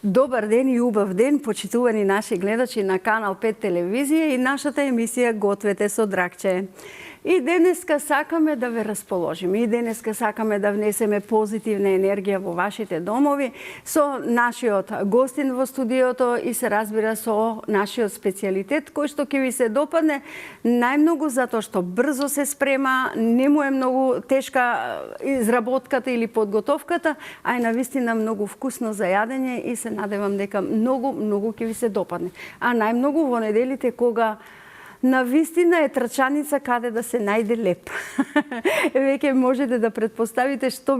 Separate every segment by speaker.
Speaker 1: Добар ден и убав ден, почитувани наши гледачи на Канал 5 телевизија и нашата емисија Гответе со Дракче. И денеска сакаме да ве расположиме, и денеска сакаме да внесеме позитивна енергија во вашите домови со нашиот гостин во студиото и се разбира со нашиот специјалитет кој што ќе ви се допадне најмногу затоа што брзо се спрема, не му е многу тешка изработката или подготовката, а е навистина многу вкусно за јадење и се надевам дека многу ќе ви се допадне. А најмногу во неделите кога навистина е трчаница каде да се најде леп. Веќе можете да предпоставите што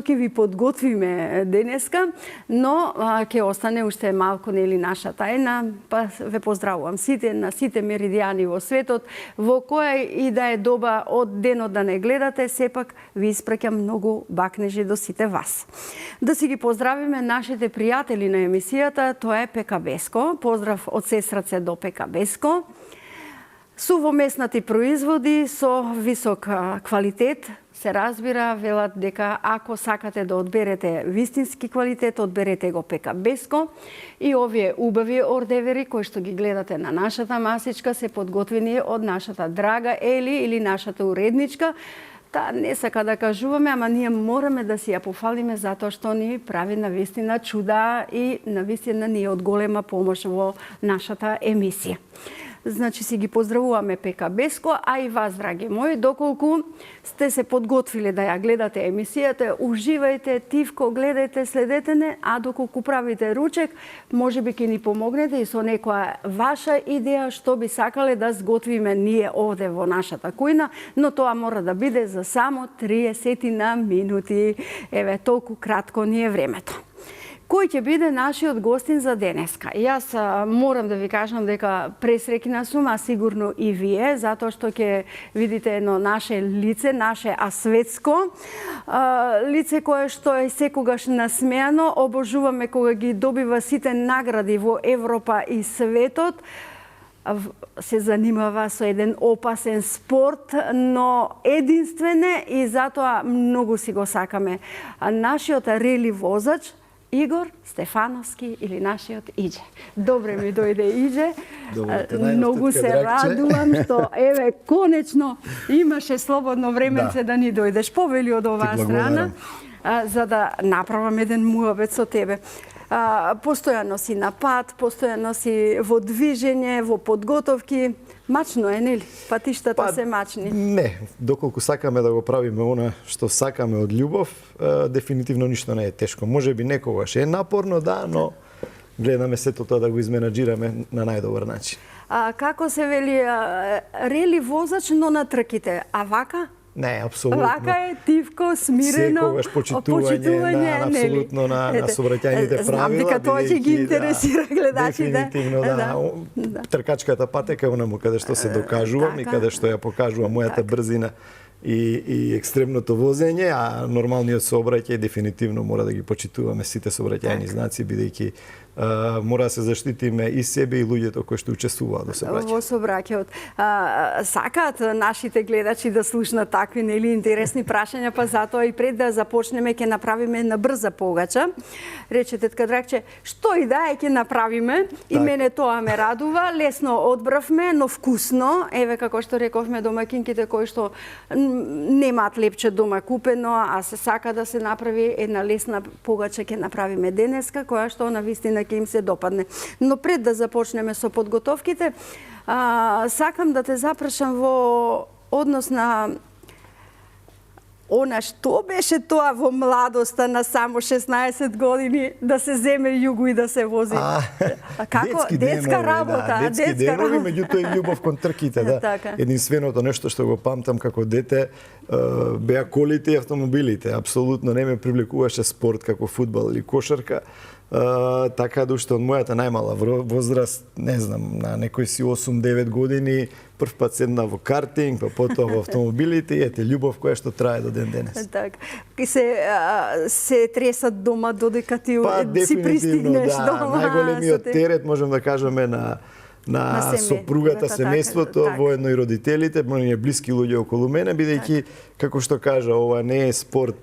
Speaker 1: ќе ви подготвиме денеска, но ќе остане уште малку нели наша тајна, па ве поздравувам сите на сите меридијани во светот, во која и да е доба од денот да не гледате, сепак ви испраќам многу бакнежи до сите вас. Да си ги поздравиме нашите пријатели на емисијата, тоа е ПК Беско. Поздрав од сестраце до ПК Беско. Сувомеснати производи со висок квалитет, се разбира, велат дека ако сакате да одберете вистински квалитет, одберете го ПК Беско. И овие убави ордевери кои што ги гледате на нашата масичка се подготвени од нашата драга Ели или нашата уредничка. Та не сака да кажуваме, ама ние мораме да си ја пофалиме затоа што ни прави навистина чуда и навистина ни е од голема помош во нашата емисија. Значи си ги поздравуваме ПК Беско, а и вас, драги мои, доколку сте се подготвиле да ја гледате емисијата, уживајте, тивко, гледајте, следете не, а доколку правите ручек, може би ќе ни помогнете и со некоја ваша идеја што би сакале да сготвиме ние овде во нашата кујна, но тоа мора да биде за само 30 минути. Еве, толку кратко ни е времето. Кој ќе биде нашиот гостин за денеска? Јас морам да ви кажам дека пресреќна сум, а сигурно и вие, затоа што ќе видите едно наше лице, наше асветско лице кое што е секогаш насмеано, обожуваме кога ги добива сите награди во Европа и светот. Се занимава со еден опасен спорт, но единствен е и затоа многу си го сакаме. Нашиот рели возач Игор Стефановски или нашиот Иџе. Добре ми дојде Иџе. Многу се радувам што еве конечно имаше слободно временце да ни дојдеш повели од оваа страна за да направам еден муабет со тебе. Постојано си на пат, постојано си во движење, во подготовки. Мачно е, нели? Патиштата се мачни.
Speaker 2: Не, доколку сакаме да го правиме она што сакаме од љубов, дефинитивно ништо не е тешко. Може би некогаш е напорно, да, но гледаме сето тоа да го изменаџираме на најдобар начин.
Speaker 1: Како се вели, рели возач, но на трките, а вака?
Speaker 2: Не, апсолутно.
Speaker 1: Вака е тивко, смирено,
Speaker 2: секогаш почитување на апсолутно на сообраќајните правила.
Speaker 1: Знам дека тоа ќе ги интересира гледачите.
Speaker 2: Дефинитивно, да. Тркачката патека е онаму каде што се докажувам и каде што ја покажувам мојата брзина и екстремното возење, а нормалниот сообраќај дефинитивно мора да ги почитуваме сите сообраќајни знаци, бидејќи мора да се заштитиме и себе и луѓето кои што учествуваат во сообраќајот.
Speaker 1: Во сообраќајот. Сакаат нашите гледачи да слушнат такви нели интересни прашања, па затоа и пред да започнеме ќе направиме една брза погача. Рече тетка Дракче, што и да е ќе направиме и мене тоа ме радува. Лесно одбравме, но вкусно. Еве како што рековме домакинките кои што немаат лепче дома купено, а се сака да се направи една лесна погача ќе направиме денеска, која што навистина ќе им се допадне. Но пред да започнеме со подготовките, сакам да те запрашам во однос на она што беше тоа во младоста на само 16 години да се земе југо и да се вози. Како детска работа,
Speaker 2: детски денови, меѓутоа и љубов кон трките, да. Единственото нешто што го памтам како дете беа колите и автомобилите. Апсолутно не ме привлекуваше спорт како фудбал или кошарка. Така да уште од мојата најмала возраст, не знам, на некои си 8-9 години, прв пат седна во картинг, па потоа во автомобилите и ете љубов која што трае до ден денес.
Speaker 1: Така. Се тресат дома додека ти си пристигнеш дома.
Speaker 2: Најголемиот терет можем да кажеме на на сопругата, семејството, воедно и родителите, мои блиски луѓе околу мене, бидејќи, како што кажа, ова не е спорт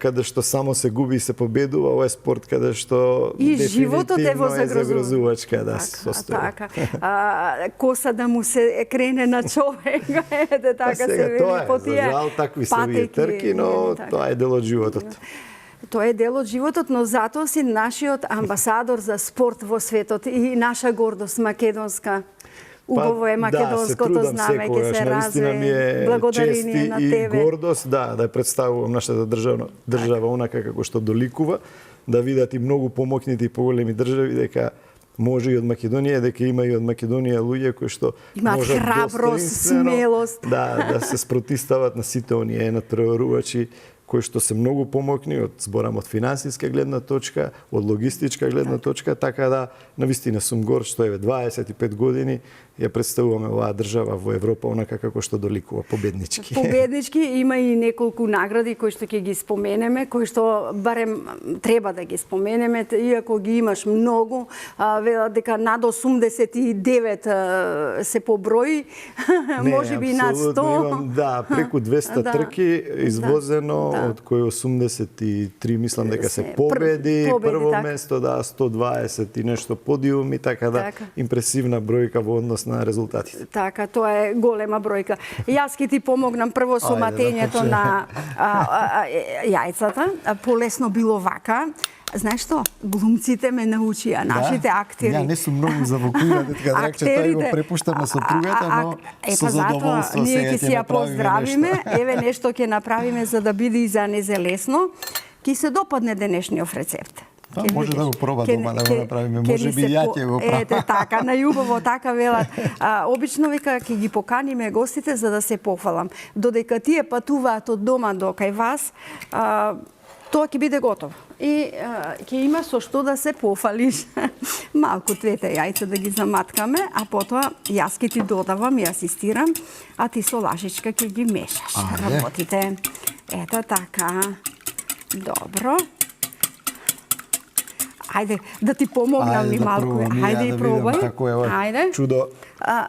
Speaker 2: каде што само се губи и се победува, ова е спорт каде што
Speaker 1: и животот е во
Speaker 2: загрозувачка, состојба.
Speaker 1: Така. Коса да му се крене на човек, така се вели по тие.
Speaker 2: За жал, такви се овие трки, но тоа е дел од животот.
Speaker 1: Тоа е дел од животот, но затоа си нашиот амбасадор за спорт во светот и наша гордост македонска. Убаво е македонското знаме, ќе се разе благодарение на тебе.
Speaker 2: И гордост, да представувам нашата држава онака како што доликува, да видат и многу помокните и поголеми држави дека може и од Македонија, дека има и од Македонија луѓе кои што
Speaker 1: имаат храброст, смелост,
Speaker 2: да се спротистават на сите оние надпреварувачи кои што се многу помокни, зборам од финансиска гледна точка, од логистичка гледна точка, така да навистина сум горд што еве 25 години ја представуваме оваа држава во Европа онака како што доликува победнички.
Speaker 1: Победнички има и неколку награди кои што ќе ги споменеме, кои што барем треба да ги споменеме, иако ги имаш многу, велат дека над 89 се поброи, можеби над 100.
Speaker 2: Имам, преку 200 трки извозено, од кои 83 мислам дека се победи, прво место, 120 и нешто подиуми, така да импресивна бројка во однос на резултатите.
Speaker 1: Така, тоа е голема бројка. Јас ќе ти помогнам прво со матењето на јајцата. Полесно било вака. Знаеш што? Глумците ме научија, нашите актери.
Speaker 2: Ја не сум многу завокуира, дека Дракче тој го препуштам на сопругата, но со задоволство
Speaker 1: ние ќе си ја поздравиме. Еве нешто ќе направиме за да биде и за незелесно. Ќе се допадне денешниот рецепт.
Speaker 2: Може да го проба дома да го направиме, може би ја ќе го правам.
Speaker 1: Ете така, најубаво така велат. Обично вика ќе ги поканиме гостите за да се пофалам. Додека тие патуваат од дома до кај вас, тоа ќе биде готово. И ќе има со што да се пофалиш. Малку двете јајца да ги заматкаме, а потоа јас ќе ти додавам и асистирам, а ти со лажичка ќе ги мешаш. Работите. Ето така. Добро. Ајде, да ти помогнам ни малку. Ајде и пробај.
Speaker 2: Ајде. Чудо.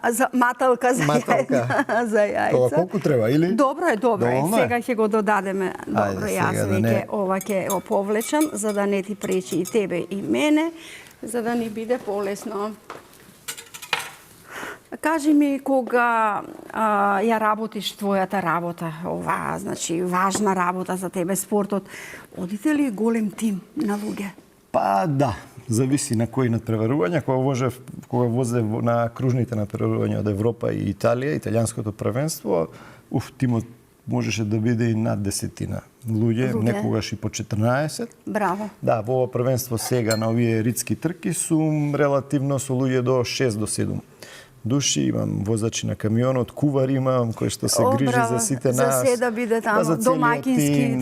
Speaker 1: За маталка за јајца.
Speaker 2: Тоа колку треба, или?
Speaker 1: Добро е. Сега ќе го додадеме. Добро, јас веќе ова ќе повлечам, за да не ти пречи и тебе и мене, за да ни биде полесно. Кажи ми, кога ја работиш твојата работа, ова, значи, важна работа за тебе, спортот, одите ли голем тим на луѓе?
Speaker 2: Па да, зависи на кои надпреварувања. Кога возе на кружните надпреварувања од Европа и Италија, италијанското првенство, тимот можеше да биде и над 10 луѓе, некогаш и по 14.
Speaker 1: Браво.
Speaker 2: Да, во ова првенство сега на овие ридски трки сум релативно со луѓе до 6 до 7 души, имам возачи на камионот, кувар имам кој што се грижи за сите нас.
Speaker 1: За се да биде тамо,
Speaker 2: за
Speaker 1: домакински,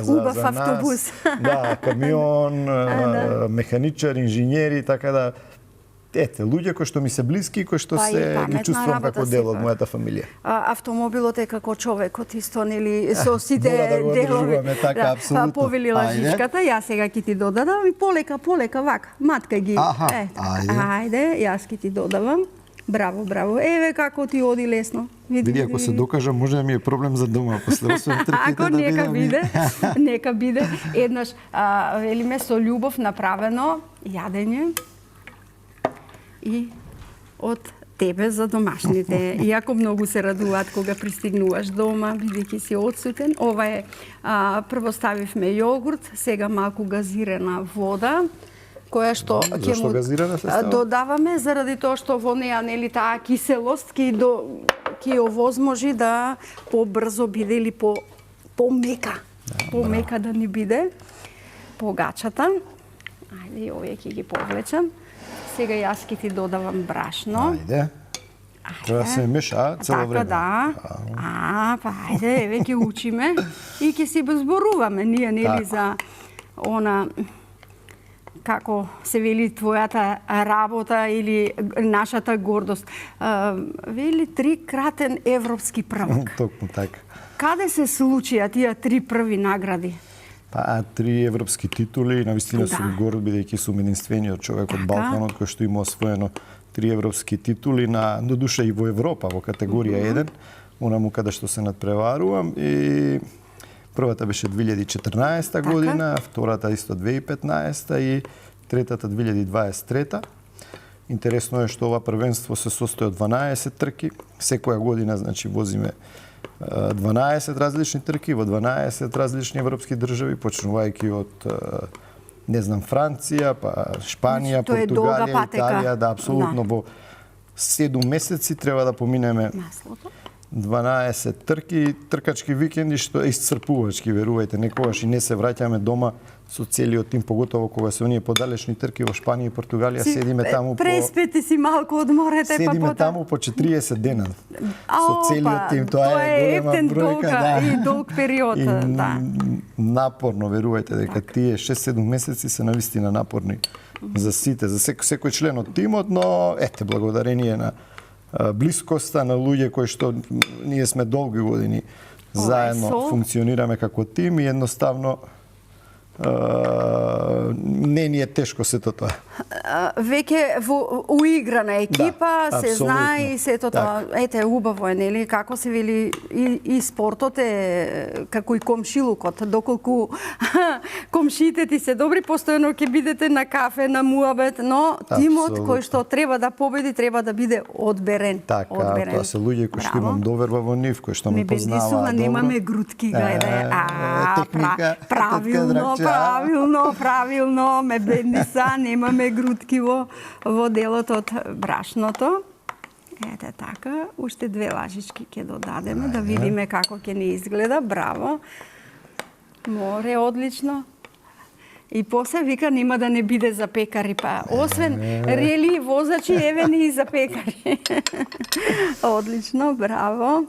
Speaker 1: убав автобус.
Speaker 2: Да, камион, механичар, инженери, така да луѓе кои што ми се блиски, кои што се ги чувствувам како дел од мојата фамилија.
Speaker 1: Автомобилот е како човекот исто, нели, со сите делови.
Speaker 2: Така, апсолутно.
Speaker 1: Повели лажичката, јас сега ќе ти додадам и полека, вака, матка ги. Ајде, јас ќе ти додавам. Браво. Еве како ти оди лесно.
Speaker 2: Види, ако се докажам, може да ми е проблем за дома после освен трките да
Speaker 1: бидам. Нека биде. Еднаш, велиме, со љубов направено јадење и од тебе за домашните. Иако многу се радуваат кога пристигнуваш дома, бидејќи си одсутен. Ова е, прво ставивме јогурт, сега малку газирана вода, која што ќе му додаваме заради тоа што во неа, нели, таа киселост ќе овозможи да побрзо биде или помека. Помека да ни биде погачата. Ајде, и овие ќе ги повлечам. Сега јас ќе ти додавам брашно.
Speaker 2: Ајде. Треба се меша цело време.
Speaker 1: Така, да. Па ајде, еве ќе учиме и ќе си зборуваме ние, нели, за она како се вели твојата работа или нашата гордост. Вели 3-кратен европски првак.
Speaker 2: Токму така.
Speaker 1: Каде се случија тие 3 први награди?
Speaker 2: Па 3 европски титули, навистина сум горд бидејќи сум единствениот човек од Балканот кој што има освоено 3 европски титули до душа и во Европа во категорија 1, онаму каде што се надпреварувам, и првата беше 2014 година, втората исто 2015 и третата 2023. Интересно е што ова првенство се состои од 12 трки. Секоја година, значи, возиме 12 различни трки во 12 различни европски држави, почнувајќи од не знам, Франција, па Шпанија, Португалија, Италија, да, апсолутно во 7 месеци треба да поминеме 12 трки, тркачки викенди, што е исцрпувачки, верувајте, некогаш и не се враќаме дома со целиот тим, поготово кога се оние подалечни трки во Шпанија и Португалија, седиме таму по...
Speaker 1: Преспете си малку, одморете, па
Speaker 2: седиме таму по 40 дена со целиот тим, тоа е голема бројка, да.
Speaker 1: И долг период, да.
Speaker 2: Напорно, верувајте, дека тие 6-7 месеци се навистина напорни за сите, за секој член од тимот, но ете, благодарение на блискоста на луѓе кои што ние сме долги години заедно функционираме како тим и едноставно не ни е тешко сето тоа.
Speaker 1: Веќе во уиграна екипа,
Speaker 2: да,
Speaker 1: се знае и сето тоа. Ете, убаво е, нели, како се вели, и спортот е како и комшилукот, доколку комшите ти се добри, постојано ќе бидете на кафе, на муабет, но тимот кој што треба да победи, треба да биде одберен.
Speaker 2: Така, тоа се луѓе кои што имам доверба во нив, кои што ме познаваат добро.
Speaker 1: Немаме грудки, гајде.
Speaker 2: Техника,
Speaker 1: Правилно, ме бендиса, немаме грудки во делот од брашното. Ете така, уште 2 лажички ќе додадеме, да видиме како ќе ни изгледа. Браво. Море, одлично. И после вика нема да не биде за пекари, па освен рели возачи, еве ни и за пекари. Одлично, браво.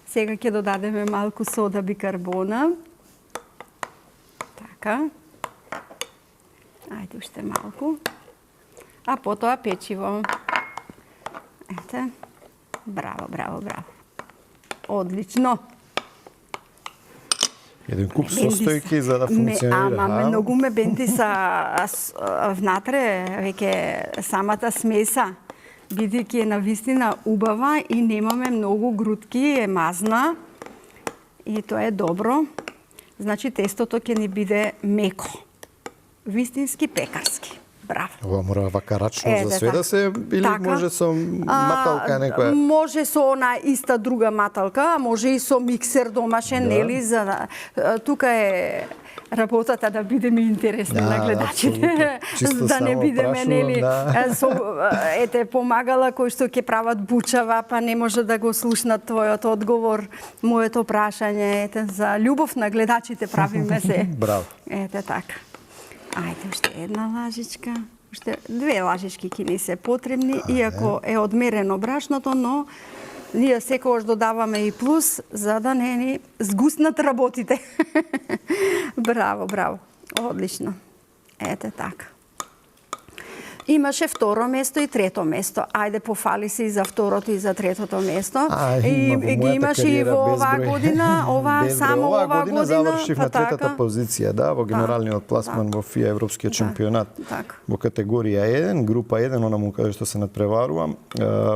Speaker 1: Сега ќе додадеме малку сода бикарбона. Така. Ајде уште малку. А потоа печиво. Ете. Браво. Одлично.
Speaker 2: Еден куп состојки за да функционира.
Speaker 1: Ама многу ме бендиса внатре, веќе самата смеса, бидејќи е навистина убава и немаме многу грудки, е мазна и тоа е добро. Значи тестото ќе ни биде меко. Вистински пекарски. Браво.
Speaker 2: Ова мора вака рачно за све да се, или може со маталка некоја?
Speaker 1: Може со она иста друга маталка, може и со миксер домашен, нели, за тука е работата да бидеме интересни на гледачите, да не бидеме, нели, со ете помагала кои што ќе прават бучава, па не може да го слушнат твојот одговор, моето прашање, ете за љубов на гледачите правиме се.
Speaker 2: Браво.
Speaker 1: Ете така. Ајде, уште една лажичка. Уште 2 лажички ќе ни се потребни, иако е одмерено брашното, но ние секогаш додаваме и плюс, за да не ни сгуснат работите. Браво. Одлично. Ете така. Имаше второ место и трето место. Ајде, пофали се и за второто и за третото место. И ги имаше и во оваа година, само оваа година
Speaker 2: завршив на третата позиција, да, во генералниот пласман во ФИА Европскиот шампионат во категорија 1, група 1, онаму каде што се надпреварувам.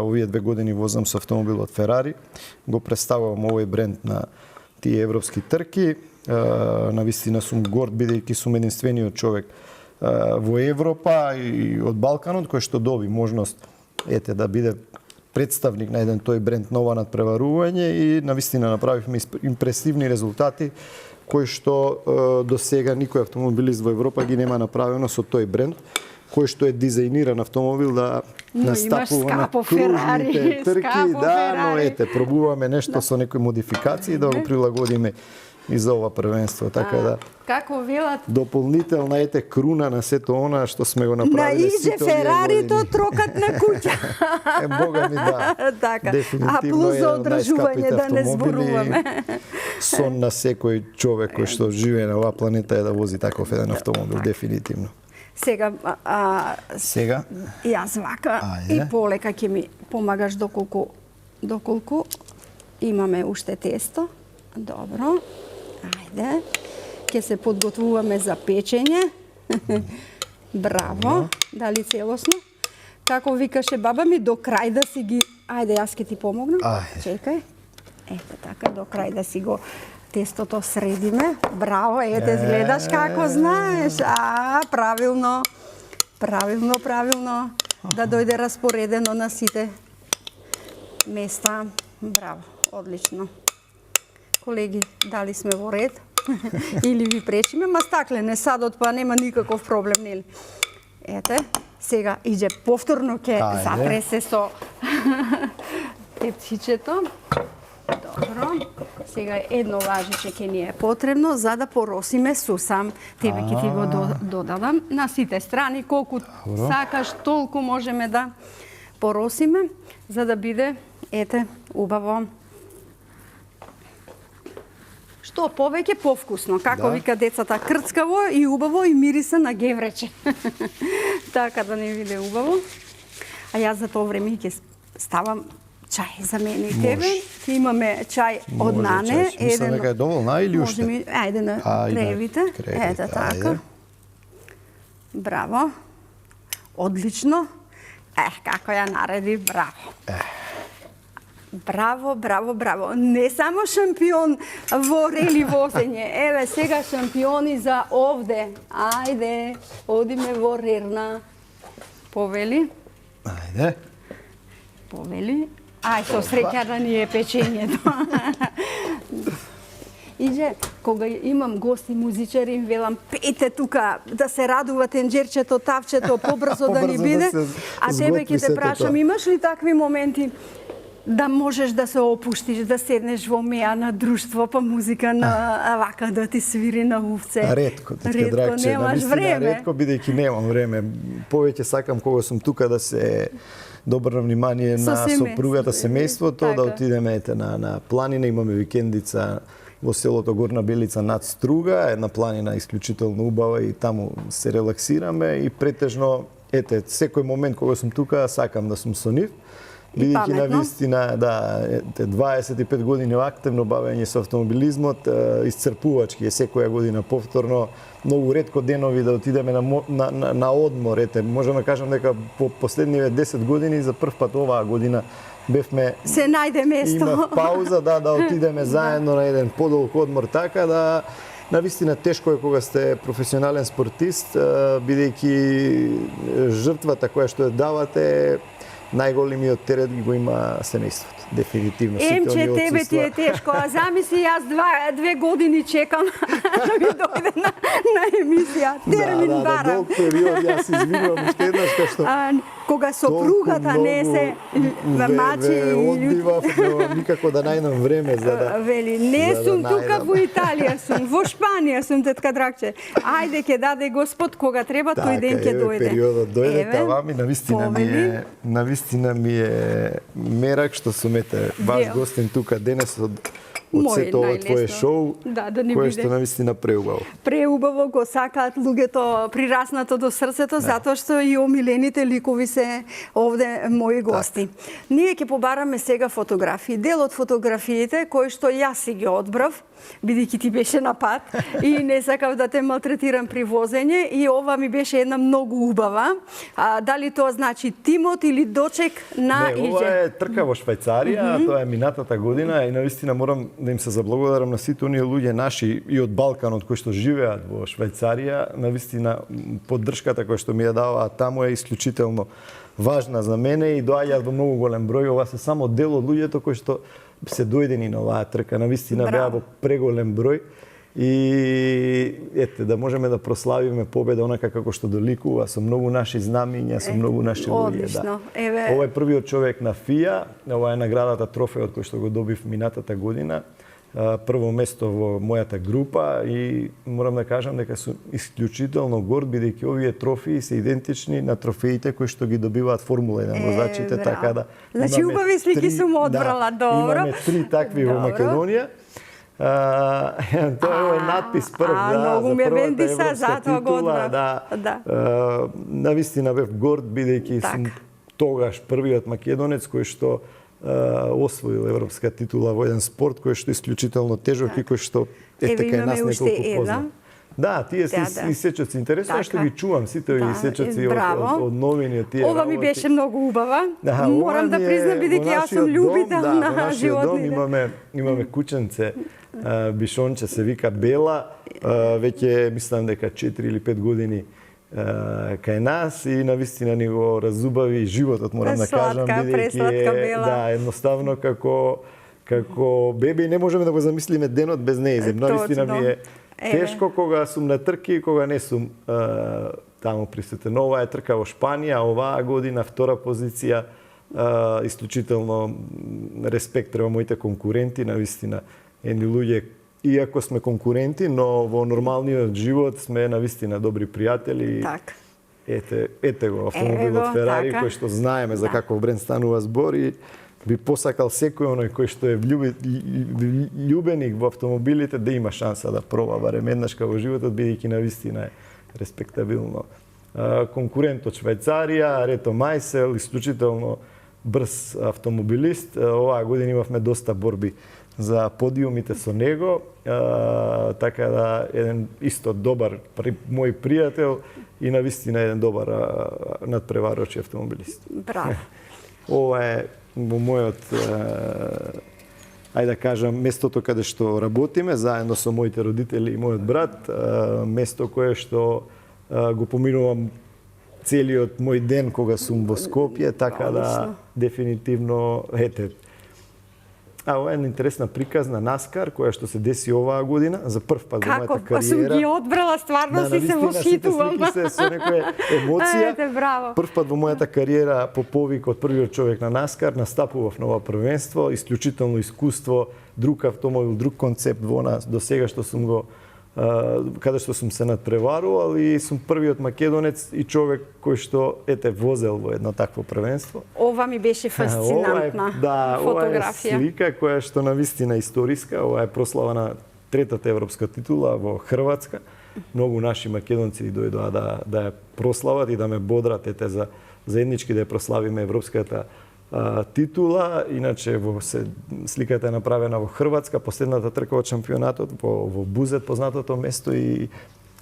Speaker 2: Овие 2 години возам со автомобил од Ферари. Го представувам овој бренд на тие европски трки. Навистина сум горд бидејќи сум единствениот човек во Европа и од Балканот кој што доби можност да биде представник на еден тој бренд нова надпреварување и навистина направивме импресивни резултати кои што до сега никој автомобилист во Европа ги нема направено со тој бренд, кој што е дизајниран автомобил да настапува на кружните трки, но пробуваме нешто со некои модификации да го прилагодиме и за ова првенство, така да.
Speaker 1: Како велат?
Speaker 2: Дополнителна круна на сето она што сме го направиле сите
Speaker 1: овие години. Ферарито трокат на куќа.
Speaker 2: Бога ми да.
Speaker 1: Така. А плюс за одржување да не зборуваме.
Speaker 2: Сон на секој човек кој што живее на оваа планета е да вози таков еден автомобил, дефинитивно.
Speaker 1: Сега јас вака и полека ќе ми помагаш доколку имаме уште тесто. Добро. Ајде. Ќе се подготвуваме за печење. Браво. Дали целосно? Како викаше баба ми, до крај да си ги... Ајде, јас ќе ти помогнам.
Speaker 2: Ајде.
Speaker 1: Чекај. Ете така, до крај да си го тестото средиме. Браво, ете, гледаш како знаеш. Правилно. Правилно. Да дојде распоредено на сите места. Браво, одлично. Колеги, дали сме во ред? Или ви пречиме? Ма стаклен е садот, па нема никаков проблем, нели? Ете, сега иде повторно ќе затресе со тепчичето. Добро. Сега едно лажиче ќе ни е потребно за да поросиме сусам. Тебе ќе ти го додадам на сите страни, колку сакаш, толку можеме да поросиме, за да биде, ете, убаво. Што повеќе повкусно, како вика децата, крцкаво и убаво и мириса на геврече. Така да не биде убаво. А јас за тоа време ќе ставам чај за мене и тебе. Имаме чај од нане.
Speaker 2: Мислам дека е доволна или уште?
Speaker 1: Ајде на кревите. Ете така. Браво. Одлично. Како ја нареди, браво. Браво. Не само шампион во рели возење. Еве, сега шампиони за овде. Ајде, одиме во рерна. Повели.
Speaker 2: Ајде.
Speaker 1: Ај, со среќа да ни е печењето. Иде, кога имам гости музичари, им велам, пејте тука, да се радува тенџерчето, тавчето, побрзо да ни биде. А тебе ќе те прашам, имаш ли такви моменти да можеш да се опуштиш, да седнеш во меа на друштво, па музика на вака да ти свири на увце?
Speaker 2: Ретко, тетка Драгче,
Speaker 1: немаш време.
Speaker 2: Ретко, бидејќи немам време. Повеќе сакам кога сум тука да се добрна внимание на сопругата, семејството, да отидеме на планина, имаме викендица во селото Горна Белица над Струга, една планина исклучително убава и таму се релаксираме и претежно, секој момент кога сум тука сакам да сум со нив. Бидејќи на вистина, 25 години активно бавење со автомобилизмот, исцрпувачки е секоја година повторно, многу ретко денови да отидеме на одмор. Можеме да кажам дека по последниве 10 години за прв пат оваа година бевме...
Speaker 1: Се најде место.
Speaker 2: Имав пауза, да отидеме заедно на еден подолг одмор, така да... Навистина тешко е кога сте професионален спортист, бидејќи жртвата која што ја давате, најголемиот терет го има семејството. Дефинитивно.
Speaker 1: Емче, тебе ти е тешко, а замисли јас 2 години чекам да ми дојде на емисија. Термин барам.
Speaker 2: Да, долг период, јас извинувам уште еднаш, што...
Speaker 1: Кога сопругата не се мачи...
Speaker 2: Одбивав, но никако да најдам време за да...
Speaker 1: Вели, не сум тука во Италија сум, во Шпанија сум, тетка Драгче. Ајде, ќе даде Господ, кога треба, тој ден ќе дојде.
Speaker 2: Така, периодот дојде, тава ми навистина ми е мерак што сум ваш гостин тука денес од сето ова твое шоу, кое што навистина преубаво.
Speaker 1: Преубаво го сакаат луѓето прираснато до срцето, затоа што и омилените ликови се овде мои гости. Ние ќе побараме сега фотографии. Дел од фотографиите кои што јас си ги одбрав, бидејќи ти беше на пат и не сакав да те малтретирам при возење, и ова ми беше една многу убава. Дали тоа значи тимот или дочек на Иđe?
Speaker 2: Не, ова е трка во Швајцарија, тоа е минатата година и навистина морам да им се заблагодарам на сите оние луѓе наши и од Балканот кои што живеат во Швајцарија. Навистина поддршката која што ми ја даваат таму е исклучително важна за мене и доаѓаат во многу голем број. Ова се само дел од луѓето кои што се дојдени на оваа трка. Навистина беа во преголем број и да можеме да прославиме победа онака како што доликува, со многу наши знамиња, со многу наши луѓе. Ова е првиот човек на FIA, ова е наградата, трофеот кој што го добив минатата година. Прво место во мојата група и морам да кажам дека сум исклучително горд, бидејќи овие трофеи се идентични на трофеите кои што ги добиваат Формула 1 возачите, така да...
Speaker 1: Значи убави слики сум одбрала, добро.
Speaker 2: Имаме 3 такви во Македонија. Тоа е надпис прв,
Speaker 1: многу ме вендиса, затоа го
Speaker 2: одбрав. Навистина бев горд, бидејќи сум тогаш првиот македонец кој што освоил европска титула во еден спорт кој што е исклучително тежок и кој што така и нас неколку позна. Да, тие се исечоци. Интересно што ги чувам сите овие исечоци од новини, од тие
Speaker 1: работи. Ова ми беше многу убава. Морам да признам, бидејќи јас сум љубител на животните.
Speaker 2: Имаме кученце, бишонче се вика Бела, веќе мислам дека 4 или 5 години кај нас и навистина ни го разубави животот, морам да кажам, бидејќи да, едноставно како бебе не можеме да го замислиме денот без нејзем. Навистина ми е тешко кога сум на трки и кога не сум таму присутен. Ова е трка во Шпанија, оваа година втора позиција, исклучително респект према моите конкуренти, навистина едни луѓе, иако сме конкуренти, но во нормалниот живот сме навистина добри пријатели.
Speaker 1: Так.
Speaker 2: Ете го автомобилот Ферари, кој што знаеме за каков бренд станува збор и би посакал секој оној кој што е љубеник во автомобилите да има шанса да проба барем еднашка во животот, бидејќи навистина е респектабилно. Конкурент од Швајцарија, Рето Мајсел, исклучително брз автомобилист. Оваа година имавме доста борби за подиумите со него, така да еден исто добар мој пријател и навистина еден добар надпреварувачи автомобилист.
Speaker 1: Браво.
Speaker 2: Ова е во мојот, ајде да кажам, местото каде што работиме, заедно со моите родители и мојот брат, место кое што го поминувам целиот мој ден кога сум во Скопје, така да дефинитивно ова е една интересна приказ на Наскар, која што се деси оваа година, за прв пат во мојата кариера.
Speaker 1: Како сум ги одбрала, стварно си се восхитувам.
Speaker 2: Сите слики се со некоја емоција. Прв пат во мојата кариера по повик од првиот човек на Наскар настапував на ова првенство, исклучително искуство, друг автомобил, друг концепт во нас до сега што сум го каде што сум се надпреварувал и сум првиот македонец и човек кој што возел во едно такво првенство.
Speaker 1: Ова ми беше фасцинантна фотографија.
Speaker 2: Ова е слика која што навистина историска, ова е прослава на третата европска титула во Хрватска. Многу наши македонци дојдоа да ја прослават и да ме бодрат за заеднички да ја прославиме европската титула. Иначе сликата е направена во Хрватска, последната трка од шампионатот во Бузет, познатото место, и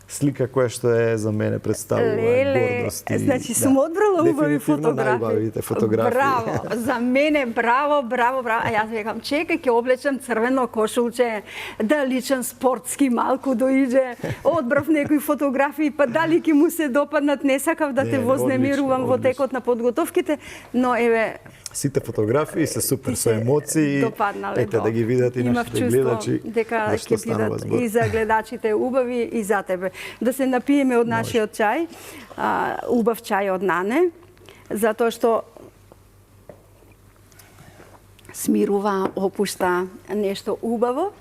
Speaker 2: слика која што е за мене представува гордост.
Speaker 1: Значи сум одбрала убави
Speaker 2: фотографии.
Speaker 1: Браво, за мене браво. А јас викам, чекај, ќе облечам црвено кошулче, да личам спортски малку доиđe, одбрав некои фотографии, па дали ќе му се допаднат, не сакав да те вознемирувам во текот на подготовките, но еве
Speaker 2: сите фотографии се супер со емоции. Ете да ги видат и нашите гледачи.
Speaker 1: Дека ќе бидат и за гледачите убави и за тебе. Да се напиеме од нашиот чај, убав чај од Нане, затоа што смирува, опушта нешто убаво.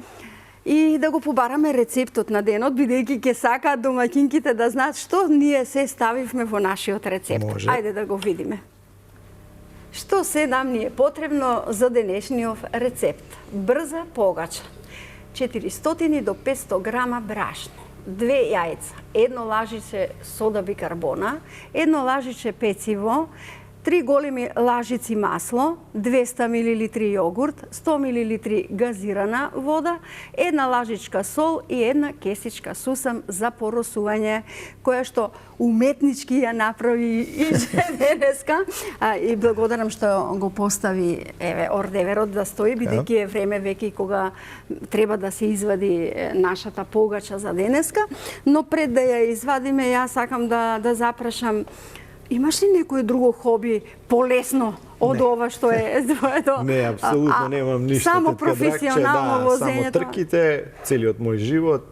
Speaker 1: И да го побараме рецептот на денот, бидејќи ќе сакаат домаќинките да знаат што ние се ставивме во нашиот рецепт. Ајде да го видиме. Што се нам ни е потребно за денешниот рецепт? Брза погача. 400 до 500 грама брашно, 2 јајца, 1 лажиче сода бикарбона, 1 лажиче пециво, 3 големи лажици масло, 200 мл јогурт, 100 мл газирана вода, 1 лажичка сол и 1 кесичка сусам за поросување, која што уметнички ја направи и денеска. И благодарам што го постави ордеверот да стои, бидејќи е време веќе кога треба да се извади нашата погача за денеска. Но пред да ја извадиме, јас сакам да запрашам, имаш ли некој друго хоби полесно од ова што е твоето?
Speaker 2: Не, апсолутно немам ништо.
Speaker 1: Само професионално возењето?
Speaker 2: Само трките, целиот мој живот.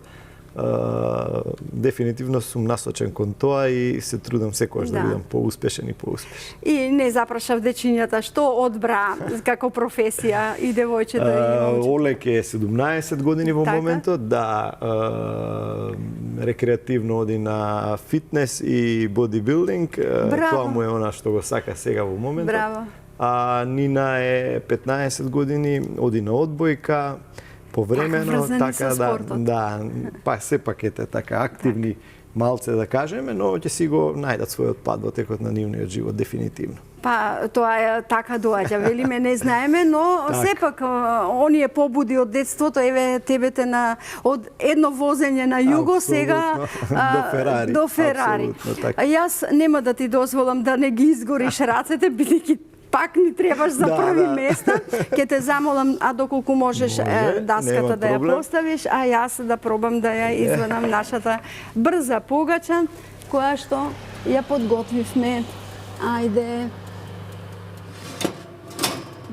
Speaker 2: Дефинитивно сум насочен кон тоа и се трудам секогаш да бидам поуспешен и поуспешен. И
Speaker 1: не запрашав дечињата, што одбра како професија и девојчето и момчето?
Speaker 2: Олег е 17 години во моментот, рекреативно оди на фитнес и бодибилдинг. Тоа му е она што го сака сега во моментот.
Speaker 1: Браво.
Speaker 2: А Нина е 15 години, оди на одбојка, повремено, така па сепак ете така активни малце да кажеме, но ќе си го најдат својот пат во текот на нивниот живот дефинитивно.
Speaker 1: Па тоа е така доаѓа, велиме не знаеме, но сепак оние побуди од детството, еве тебе од едно возење на југо сега до Ферари. Јас нема да ти дозволам да не ги изгориш рацете, бидејќи пак ни требаш за први места. Ќе те замолам, а доколку можеш даската да ја поставиш, а јас да пробам да ја извадам нашата брза погача, која што ја подготвивме. Ајде.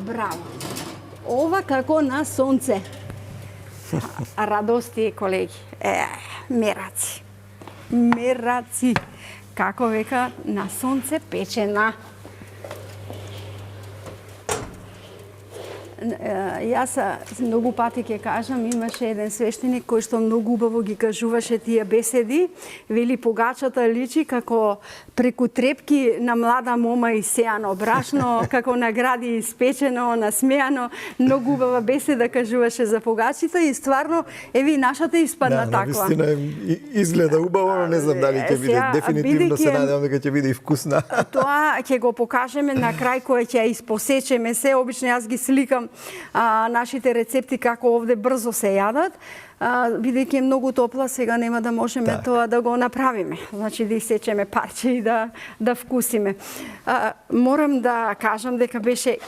Speaker 1: Браво. Ова како на сонце. Радости, колеги. Мераци. Мераци. Како века на сонце печена. Јас многу пати ќе кажам, имаше еден свештеник кој што многу убаво ги кажуваше тие беседи. Вели, погачата личи како преку трепки на млада мома исеано брашно, како награди испечено, насмеано. Многу убава беседа кажуваше за погачите и стварно, еви, нашата испадна таква.
Speaker 2: Да, навистина изгледа убаво, но не знам дали ќе биде. Дефинитивно се надевам дека ќе биде и вкусна.
Speaker 1: Тоа ќе го покажеме на крај кој ќе ја испосечеме се. Обично јас ги сликам нашите рецепти како овде брзо се јадат, бидејќи е многу топла, сега нема да можеме тоа да го направиме. Значи да исечеме парче и да вкусиме. Морам да кажам дека беше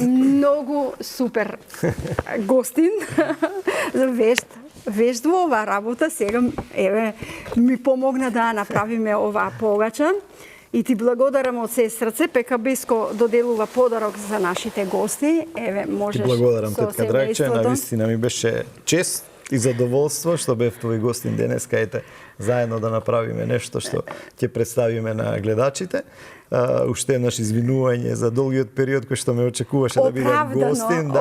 Speaker 1: многу супер гостин, вешт во оваа работа. Сега еве ми помогна да направиме оваа погача. И ти благодарам од се срце, ПКБ-ско доделува подарок за нашите гости. Еве, можеш
Speaker 2: ти благодарам,
Speaker 1: со
Speaker 2: тетка Драгче, навистина ми беше чест и задоволство што бев твој гостин денеска, ете, заедно да направиме нешто што ќе представиме на гледачите. Уште еднаш извинување за долгиот период кој што ме очекуваше да бидам гостин,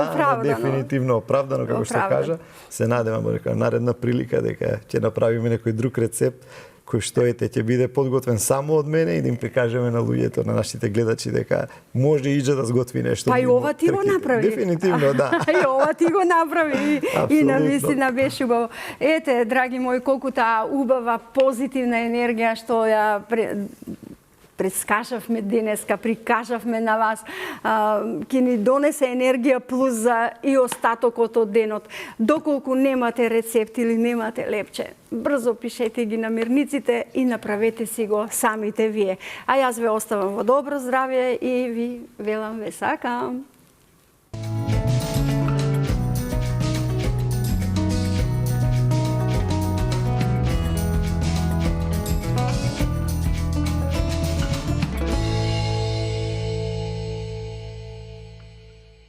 Speaker 2: дефинитивно оправдано, како што кажа. Се надевам дека наредна прилика дека ќе направиме некој друг рецепт кој што ќе биде подготвен само од мене и да им прикажеме на луѓето, на нашите гледачи дека може и да сготви нешто.
Speaker 1: Па и ова ти го направи.
Speaker 2: Дефинитивно, да.
Speaker 1: И ова ти го направи. И навистина беше убаво. Ете, драги мои, колку таа убава позитивна енергија што ја предскажавме денеска, прикажавме на вас, ќе ни донесе енергија плюс за и остатокот од денот. Доколку немате рецепт или немате лепче, брзо пишете ги намирниците и направете си го самите вие. А јас ве оставам во добро здравје и ви велам ве сакам.